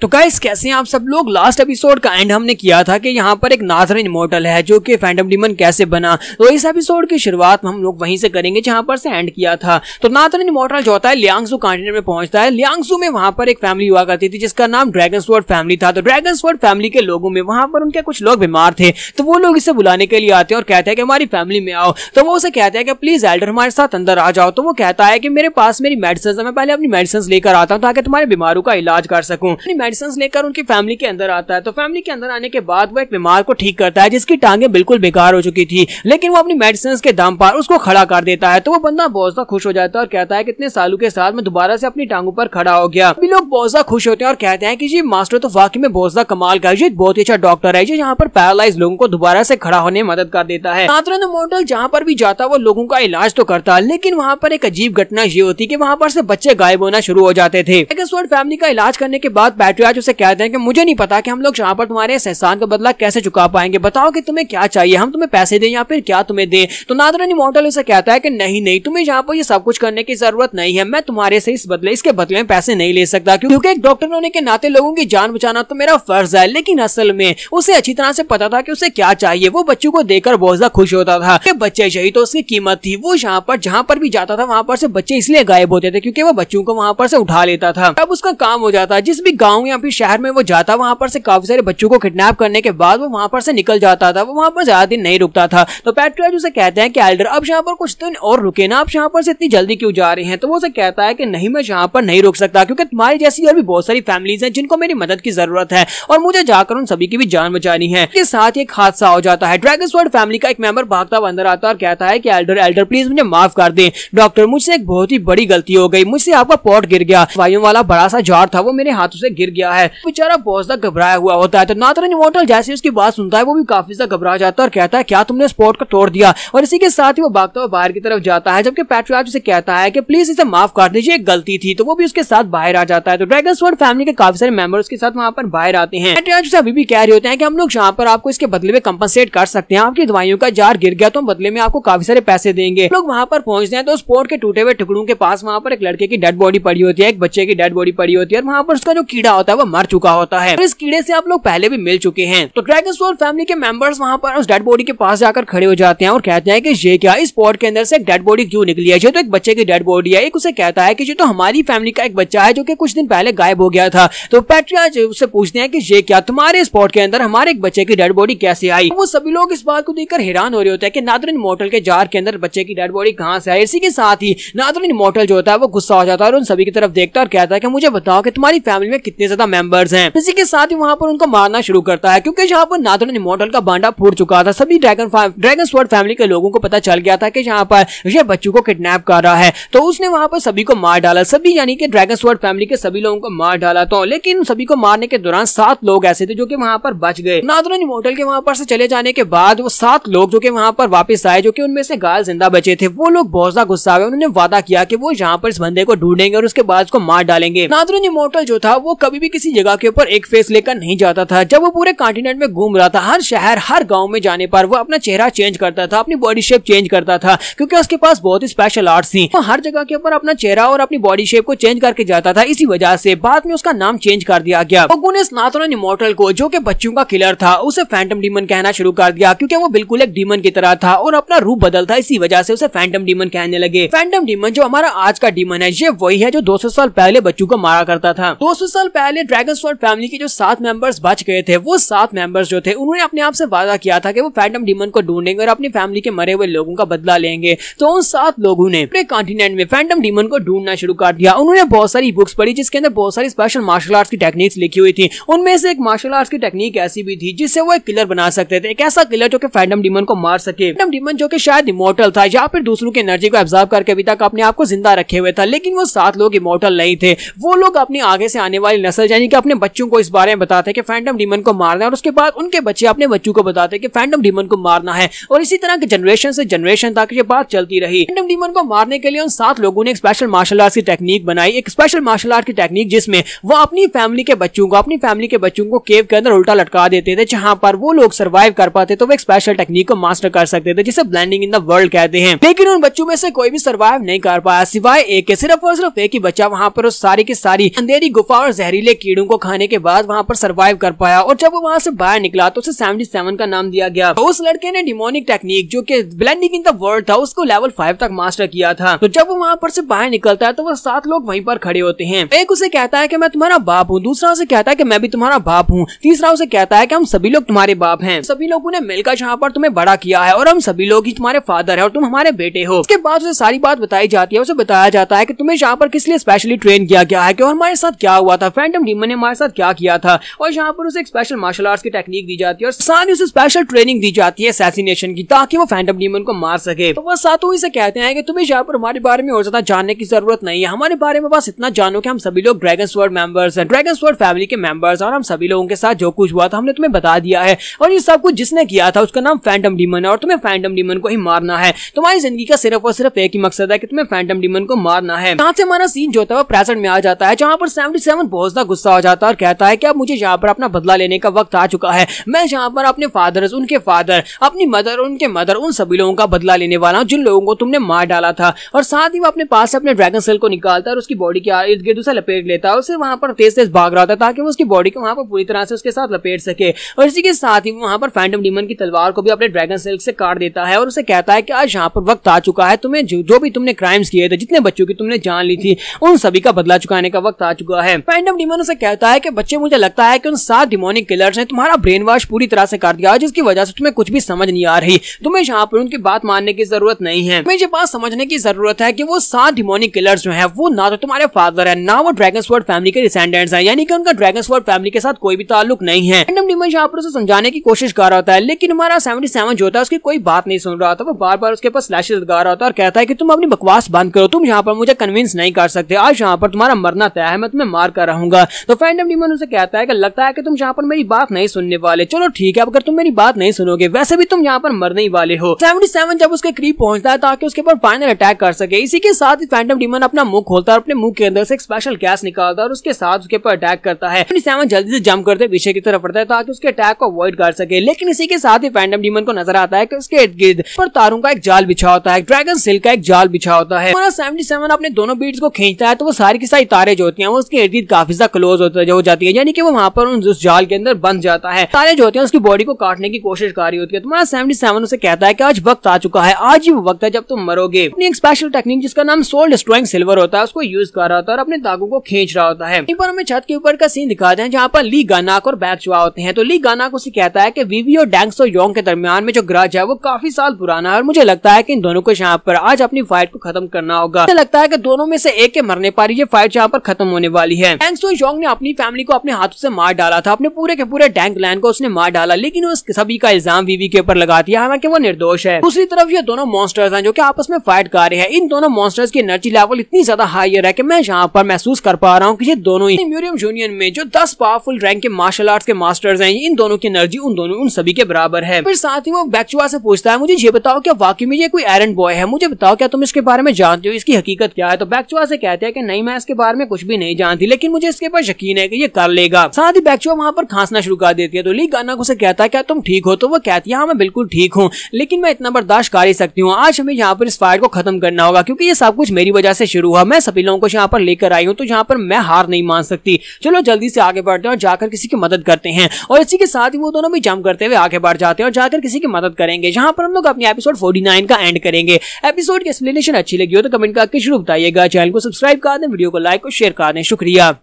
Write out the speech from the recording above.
तो गाइस कैसे हैं आप सब लोग। लास्ट एपिसोड का एंड हमने किया था कि यहाँ पर एक नाथरन इमॉर्टल है जो कि फैंटम डीमन कैसे बना। तो इस एपिसोड की शुरुआत हम लोग वहीं से करेंगे जहाँ पर से एंड किया था। तो नाथरन इमॉर्टल जो होता है लियांगसू कॉन्टिनेंट में पहुंचता है। लियांगसू में वहां पर एक फैमिली हुआ करती थी जिसका नाम ड्रैगन स्वॉर्ड फैमिली था। तो ड्रैगन स्वॉर्ड फैमिली के लोगों में वहां पर उनके कुछ लोग बीमार थे, तो वो लोग इसे बुलाने के लिए आते हैं और कहते हैं कि हमारी फैमिली में आओ। तो वो उसे कहते हैं कि प्लीज एल्डर हमारे साथ अंदर आ जाओ। तो वो कहता है कि मेरे पास मेरी मेडिसिन है, मैं पहले अपनी मेडिसिन लेकर आता हूँ ताकि तुम्हारे बीमारों का इलाज कर सकूं। अपनी मेडिसिन लेकर उनकी फैमिली के अंदर आता है। तो फैमिली के अंदर आने के बाद वो एक बीमार को ठीक करता है जिसकी टांगे बिल्कुल बेकार हो चुकी थी, लेकिन वो अपनी मेडिसिन के दम पर उसको खड़ा कर देता है। तो वो बंदा बहुत सा खुश हो जाता है और कहता है कितने सालों के साथ मैं दोबारा से अपनी टांगों पर खड़ा हो गया। सभी लोग बहुत सा खुश होते हैं और कहते हैं कि जी मास्टर तो वाकई में बहुत सा कमाल का है, ये बहुत ही अच्छा डॉक्टर है, जो यहाँ पर पैरालाइज लोगों को दोबारा से खड़ा होने में मदद कर देता है। नाथरन इमॉर्टल जहाँ पर भी जाता वो लोगों का इलाज तो करता, लेकिन वहाँ पर एक अजीब घटना ये होती कि वहाँ पर से बच्चे गायब होना शुरू हो जाते थे। ड्रैगन स्वॉर्ड फैमिली का इलाज करने के बाद पैट्रियार्च उसे कहते हैं कि मुझे नहीं पता कि हम लोग यहाँ पर तुम्हारे इस एहसान का बदला कैसे चुका पाएंगे, बताओ कि तुम्हें क्या चाहिए, हम तुम्हें पैसे दें या फिर क्या तुम्हें दें। तो नाथरन इमॉर्टल उसे कहता है कि नहीं नहीं, तुम्हें यहाँ पर ये सब कुछ करने की जरूरत नहीं है, मैं तुम्हारे से इसके बदले में पैसे नहीं ले सकता, क्योंकि एक डॉक्टर होने के नाते लोगों की जान बचाना तो मेरा फर्ज है। लेकिन असल में उसे अच्छी तरह से पता था कि उसे क्या चाहिए। वो बच्चों को देखकर बहुत ज्यादा खुश होता था कि बच्चे यही तो उसकी कीमत थी। वो यहाँ पर जहाँ पर भी जाता था वहां पर से बच्चे इसलिए गायब होते थे क्योंकि वो बच्चों को वहां पर से उठा लेता था। अब उसका काम हो जाता, जिस भी गाँव या फिर शहर में वो जाता वहां पर से काफी सारे बच्चों को किडनैप करने के बाद वो वहां पर से निकल जाता था। वो वहां पर ज्यादा दिन नहीं रुकता था। तो पैट्रियार्च उसे कहते हैं कि एल्डर अब यहाँ पर कुछ दिन और रुके ना, आप यहाँ पर से इतनी जल्दी क्यों जा रहे हैं। तो वो उसे कहता है कि नहीं, मैं यहाँ पर नहीं रुक सकता क्योंकि तुम्हारी जैसी और भी बहुत सारी फैमिलीज हैं जिनको मेरी मदद की जरूरत है और मुझे जाकर उन सभी की भी जान बचानी है। इसके साथ एक हादसा हो जाता है। ड्रैगन स्वॉर्ड फैमिली का एक मेंबर भागता हुआ अंदर आता है और कहता है कि एल्डर प्लीज मुझे माफ कर दें डॉक्टर, मुझसे एक बहुत ही बड़ी गलती हो गई, मुझसे आपका पॉट गिर गया, वायुओं वाला बड़ा सा जार था वो मेरे हाथों से गिर गया है। बेचारा बहुत ज्यादा घबराया हुआ होता है। तो नाथरन इमॉर्टल जैसे उसकी बात सुनता है वो भी काफी ज्यादा घबरा जाता है और कहता है क्या तुमने इस पॉट को तोड़ दिया, और इसी के साथ ही वो भागता हुआ बाहर की तरफ जाता है। जबकि पैट्रियार्च उसे कहता है कि प्लीज इसे माफ कर दीजिए, एक गलती थी। तो वो भी उसके साथ बाहर आ जाता है। तो ड्रैगन स्वॉर्ड फैमिली के काफी सारे मेंबर्स के साथ वहां पर बाहर आते हैं। पैट्रियार्च उसे अभी भी कह रहे होते हैं कि हम लोग यहाँ पर आपको इसके बदले में कंपनसेट कर सकते हैं, आपकी दवाइयों का जार गिर गया तो हम बदले में आपको काफी सारे पैसे देंगे। लोग वहां पर पहुंचते हैं तो उस पोर्ट के टूटे हुए टुकड़ों के पास वहां पर एक लड़के की डेड बॉडी पड़ी होती है, एक बच्चे की डेड बॉडी पड़ी होती है और वहां पर उसका जो कीड़ा होता है वो मर चुका होता है। इस कीड़े से आप लोग पहले भी मिल चुके हैं। तो ड्रैगन स्वॉर्ड फैमिली के मेंबर्स वहां पर उस डेड बॉडी के पास जाकर खड़े हो जाते हैं और कहते हैं कि ये क्या, इस पोर्ट के अंदर से एक डेड बॉडी क्यों निकली है, ये तो एक बच्चे की डेड बॉडी है। एक उसे कहता है कि ये तो हमारी फैमिली का एक बच्चा है जो कि कुछ दिन पहले गायब हो गया था। तो पैट्रियार्च उससे पूछते हैं कि ये क्या, तुम्हारे इस पोर्ट के अंदर हमारे एक बच्चे की डेड बॉडी कैसे आई। वो सभी लोग इस बात को देखकर हैरान हो रहे होते हैं कि नाथरन इमॉर्टल के जार के अंदर बच्चे की डेड बॉडी कहां से आई। इसी के साथ ही नाथरन इमॉर्टल जो होता है वो गुस्सा हो जाता है और उन सभी की तरफ देखता है और कहता है कि मुझे बताओ कि तुम्हारी फैमिली में कितने ज्यादा मेंबर्स हैं। इसी के साथ ही वहां पर उनको मारना शुरू करता है क्योंकि यहाँ पर नाथरन इमॉर्टल का बांडा फूट चुका था। सभी ड्रैगन स्वॉर्ड फैमिली के लोगों को पता चल गया था कि यहाँ पर ये बच्चों को किडनैप कर रहा है। तो उसने वहां पर सभी को मार डाला, सभी यानी कि ड्रैगन स्वॉर्ड फैमिली के सभी लोगों को मार डाला। तो लेकिन सभी को मारने के दौरान 7 लोग ऐसे थे जो कि वहां पर बच गए। नाथरन इमॉर्टल के वहां पर से चले जाने के बाद वो 7 लोग जो कि वहां पर वापस आए, जो कि उनमें से गाल जिंदा बचे थे, वो लोग बहुत ज्यादा गुस्सा हुए। उन्होंने वादा किया कि वो यहाँ पर इस बंदे को ढूंढेंगे और उसके बाद उसको मार डालेंगे। नाथरन इमॉर्टल जो था वो कभी भी किसी जगह के ऊपर एक फेस लेकर नहीं जाता था। जब वो पूरे कॉन्टिनेंट में घूम रहा था, हर शहर हर गांव में जाने पर वो अपना चेहरा चेंज करता था, अपनी बॉडी शेप चेंज करता था क्योंकि उसके पास बहुत ही स्पेशल आर्ट्स थी। वो हर जगह के ऊपर अपना चेहरा और अपनी बॉडी शेप को चेंज करके जाता था। इसी वजह से बाद में उसका नाम चेंज कर दिया गया। लोगों ने नाथरन इमॉर्टल को, जो कि बच्चों का किलर था, उसे फैंटम डीमन कहना शुरू कर दिया क्योंकि वो बिल्कुल एक डीमन की तरह था और अपना रूप बदलता। इसी वजह से उसे फैंटम डीमन कहने लगे। फैंटम डीमन जो हमारा आज का डीमन है, ये वही है जो 200 साल पहले बच्चों को मारा करता था। 200 साल पहले ड्रैगन स्वॉर्ड फैमिली के जो 7 मेंबर्स बच गए थे, वो 7 मेंबर्स जो थे उन्होंने अपने आप से वादा किया था कि वो फैंटम डीमन को ढूंढेंगे और अपनी फैमिली के मरे हुए लोगों का बदला लेंगे। तो उन 7 लोगों ने पूरे कॉन्टिनेंट में फैंटम डीमन को ढूंढना शुरू कर दिया। उन्होंने बहुत सारी बुक्स पढ़ी जिसके अंदर बहुत सारी स्पेशल मार्शल आर्ट्स की टेक्निक्स लिखी हुई थी। उनमें से एक मार्शल आर्ट्स की टेक्निक ऐसी भी थी जिससे वो एक किलर बना सकते थे, एक ऐसा किलर जो कि फैंटम डीमन को मार सके। फैंटम डीमन जो कि शायद इमॉर्टल था या फिर दूसरों की एनर्जी को एब्जॉर्ब करके अभी तक अपने आप को जिंदा रखे हुए था। लेकिन वो 7 लोग इमॉर्टल नहीं थे। वो लोग अपने आगे से आने वाली नस्ल यानी कि अपने बच्चों को इस बारे में बताते कि फैंटम डीमन को मारना है और उसके बाद उनके बच्चे अपने बच्चों को बताते कि फैंटम डीमन को मारना है और इसी तरह के जनरेशन से जनरेशन तक ये बात चलती रही। फैंटम डीमन को मारने के लिए उन 7 लोगों ने एक स्पेशल मार्शल आर्ट्स की टेक्निक बनाई, एक स्पेशल मार्शल आर्ट की टेक्निक जिसमें वो अपनी फैमिली के बच्चों को केव के अंदर उल्टा लटका देते थे। जहां पर वो लोग सर्वाइव कर पाते तो वो एक स्पेशल टेक्निक को मास्टर कर सकते थे जिसे ब्लेंडिंग इन द वर्ल्ड कहते हैं। लेकिन उन बच्चों में से कोई भी सर्वाइव नहीं कर पाया सिवाय एक के। सिर्फ और सिर्फ एक ही बच्चा वहां पर उस सारी की सारी अंधेरी गुफा और जहरीले जहरीले कीड़ों को खाने के बाद वहाँ पर सर्वाइव कर पाया और जब वो वहाँ से बाहर निकला तो उसे 77 का नाम दिया गया। तो उस लड़के ने डिमोनिक टेक्निक जो कि ब्लेंडिंग इन द वर्ल्ड था उसको लेवल 5 तक मास्टर किया था। तो जब वो वहाँ पर से बाहर निकलता है तो वो 7 लोग वहीं पर खड़े होते हैं। एक उसे कहता है कि मैं तुम्हारा बाप हूँ, दूसरा उसे कहता है कि मैं भी तुम्हारा बाप हूँ, तीसरा उसे कहता है कि हम सभी लोग तुम्हारे बाप हैं, सभी लोगों ने मिलकर यहाँ पर तुम्हें बड़ा किया है और हम सभी लोग ही तुम्हारे फादर है और तुम हमारे बेटे हो। उसके बाद उसे सारी बात बताई जाती है, उसे बताया जाता है कि तुम्हें यहाँ पर किस लिए स्पेशली ट्रेन किया गया है, कि और हमारे साथ क्या हुआ था, फैंटम डीमन ने हमारे साथ क्या किया था। और यहाँ पर उसे एक स्पेशल मार्शल आर्ट्स की टेक्निक दी जाती है और साथ ही उसे स्पेशल ट्रेनिंग दी जाती है असैसिनेशन की, ताकि वो फैंटम डीमन को मार सके। तो वह सातों इसे कहते हैं कि तुम्हें यहाँ पर हमारे बारे में और ज्यादा जानने की जरूरत नहीं है, हमारे बारे में बस इतना जानो कि हम सभी लोग ड्रैगन स्वॉर्ड मेंबर्स हैं, ड्रैगन स्वॉर्ड फैमिली के मेंबर्स, और हम सभी लोगों के साथ जो कुछ हुआ था हमने तुम्हें बता दिया है और ये सब कुछ जिसने किया था उसका नाम फैंटम डीमन है और तुम्हें फैंटम डीमन को ही मारना है। तुम्हारी जिंदगी का सिर्फ और सिर्फ एक ही मकसद है कि तुम्हें फैंटम डीमन को मारना है। यहाँ से हमारा सीन जो था वो प्रेजेंट में आ जाता है, जहाँ पर 77 बहुत ज्यादा गुस्सा हो जाता है और कहता है कि अब मुझे यहाँ पर अपना बदला लेने का वक्त आ चुका है। मैं यहाँ पर अपने फादर्स, उनके फादर, अपनी मदर, उनके मदर, उन सभी लोगों का बदला लेने वाला हूँ जिन लोगों को तुमने मार डाला था। और साथ ही वो अपने पास से अपने ड्रैगन सेल को निकालता है और उसकी बॉडी के इर्द गिर्द उसे लपेट लेता है। उसे वहां पर तेज तेज भाग रहा था ताकि वो उसकी बॉडी को वहां पर पूरी तरह से उसके साथ लपेट सके। और इसी के साथ ही वहां पर फैंटम डीमन की तलवार को भी अपने ड्रैगन सेल से काट देता है और उसे कहता है कि आज यहाँ पर वक्त आ चुका है, तुम्हें जो भी तुमने क्राइम्स किए थे, जितने बच्चों की तुमने जान ली थी, उन सभी का बदला चुकाने का वक्त आ चुका है। फैंटम डीमन उसे कहता है कि बच्चे, मुझे लगता है कि उन 7 डिमोनिक किलर्स ने तुम्हारा ब्रेन वॉश पूरी तरह से कर दिया, जिसकी वजह से तुम्हें कुछ भी समझ नहीं आ रही। तुम्हें यहाँ पर उनकी बात मानने की जरूरत नहीं है, तुम्हें ये बात समझने की जरूरत है कि वो 7 डिमोनिक किलर्स जो है वो ना तो तुम्हारे फादर है, ना वो ड्रैगन स्वॉर्ड फैमिली के डिसेंडेंट्स हैं, यानी कि उनका ड्रैगन स्वॉर्ड फैमिली के साथ कोई भी ताल्लुक नहीं है। फैंटम डीमन यहाँ पर उसे समझाने की कोशिश कर रहा था, लेकिन हमारा 77 जो होता है उसकी कोई बात नहीं सुन रहा था। वो बार बार उसके पास स्लैशेस लगा रहा था और कहता है कि तुम अपनी बकवास बंद करो, तुम यहाँ पर मुझे कन्विंस नहीं कर सकते, आज यहाँ पर तुम्हारा मरना तय है, मैं तुम्हें मार कर रहूंगा। तो फैंटम डीमन उसे कहता है कि लगता है कि तुम यहाँ पर मेरी बात नहीं सुनने वाले, चलो ठीक है, अगर तुम मेरी बात नहीं सुनोगे, वैसे भी तुम यहाँ पर मरने ही वाले हो। 77 जब उसके करीब पहुंचता है ताकि उसके ऊपर फाइनल अटैक कर सके, इसी के साथ ही फैंटम डीमन अपना मुंह खोलता है और अपने मुंह के अंदर से एक स्पेशल गैस निकालता है और उसके साथ उसके ऊपर अटैक करता है। 77 जल्दी से जंप करते पीछे की तरफ पड़ता है ताकि उसके अटैक को अवॉइड कर सके, लेकिन इसी के साथ ही फैंटम डीमन को नजर आता है कि उसके इर्द गिर्द पर तारों का एक जाल बिछा होता है, ड्रैगन सिल्क का एक जाल बिछा होता है। 77 अपने दोनों बीट्स को खींचता है तो वो सारी की सारी तारे जो होती हैं वो उसके इर्द गिर्द काफी ज्यादा क्लोज हो जाती है, यानी कि वो वहां पर उस जाल के अंदर बंद जाता है। तारे जो होते हैं उसकी बॉडी को काटने की कोशिश कर रही होती है। तुम्हारा 77 उसे कहता है कि आज वक्त आ चुका है, आज ही वो वक्त है जब तुम मरोगे। अपनी एक स्पेशल टेक्निक जिसका नाम सोल डिस्ट्रॉइंग सिल्वर होता है उसको यूज कर रहा होता है और अपने दागों को खींच रहा होता है। पर हमें छत के ऊपर का सीन दिखाते हैं जहाँ पर ली गानाक और बैकचुआ होते हैं। तो ली गानाक उसे कहता है कि वीवी और डैंक्सो योंग के दरमियान में जो ग्रज है वो काफी साल पुराना है और मुझे लगता है कि इन दोनों को यहाँ पर आज अपनी फाइट को खत्म करना होगा। मुझे लगता है कि दोनों में से एक के मरने पर ये फाइट यहाँ पर खत्म होने वाली है। डैंक्सो योंग ने अपनी फैमिली को अपने हाथों से मार डाला था, अपने पूरे के पूरे डैंक लैंड को उसने मार डाला, लेकिन उस सभी का इल्जाम वीवी के ऊपर लगा दिया, हालांकि वो निर्दोष है। दूसरी तरफ ये दोनों मॉन्स्टर्स हैं जो कि आपस में फाइट कर रहे हैं। इन दोनों मॉन्स्टर्स की एनर्जी लेवल इतनी ज्यादा हायर है कि मैं यहाँ पर महसूस कर पा रहा हूँ कि ये दोनों ही म्यूरियम यूनियन में जो 10 पावरफुल रैंक के मार्शल आर्ट्स के मास्टर्स हैं, इन दोनों की एनर्जी उन सभी के बराबर है। फिर साथ ही वो बैकचुआ से पूछता है, मुझे ये बताओ क्या वाकई में ये कोई एरन बॉय है, मुझे बताओ क्या तुम इसके बारे में जानते हो, इसकी हकीकत क्या है। तो बैकचुआ से कहते हैं कि नहीं, मैं इसके बारे में कुछ भी नहीं जानती, लेकिन मुझे इसके ऊपर यकीन है कि ये कर लेगा। साथ ही बैकचुआ वहां पर खांसना शुरू कर देती है। तो ली गानाक उसे कहता है क्या तुम ठीक हो? तो वो कहती है हाँ मैं बिल्कुल ठीक हूँ, लेकिन मैं इतना बर्दाश्त कर ही सकती हूँ, आज हमें यहाँ पर इस फाइट को खत्म करना होगा क्योंकि ये सब कुछ मेरी वजह से शुरू हुआ, मैं सभी लोगों को यहाँ पर लेकर आई हूँ, तो यहाँ पर मैं हार नहीं मान सकती। चलो जल्दी से आगे बढ़ते हैं और जाकर किसी की मदद करते हैं। और इसी के साथ ही वो दोनों भी जंप करते हुए आगे बढ़ जाते हैं और जाकर किसी की मदद करेंगे, जहाँ पर हम लोग अपनी एपिसोड 49 का एंड करेंगे। एपिसोड की एक्सप्लेनेशन अच्छी लगी हो तो कमेंट करके जरूर बताइएगा। चैनल को सब्सक्राइब कर दें, वीडियो को लाइक और शेयर कर दें। शुक्रिया।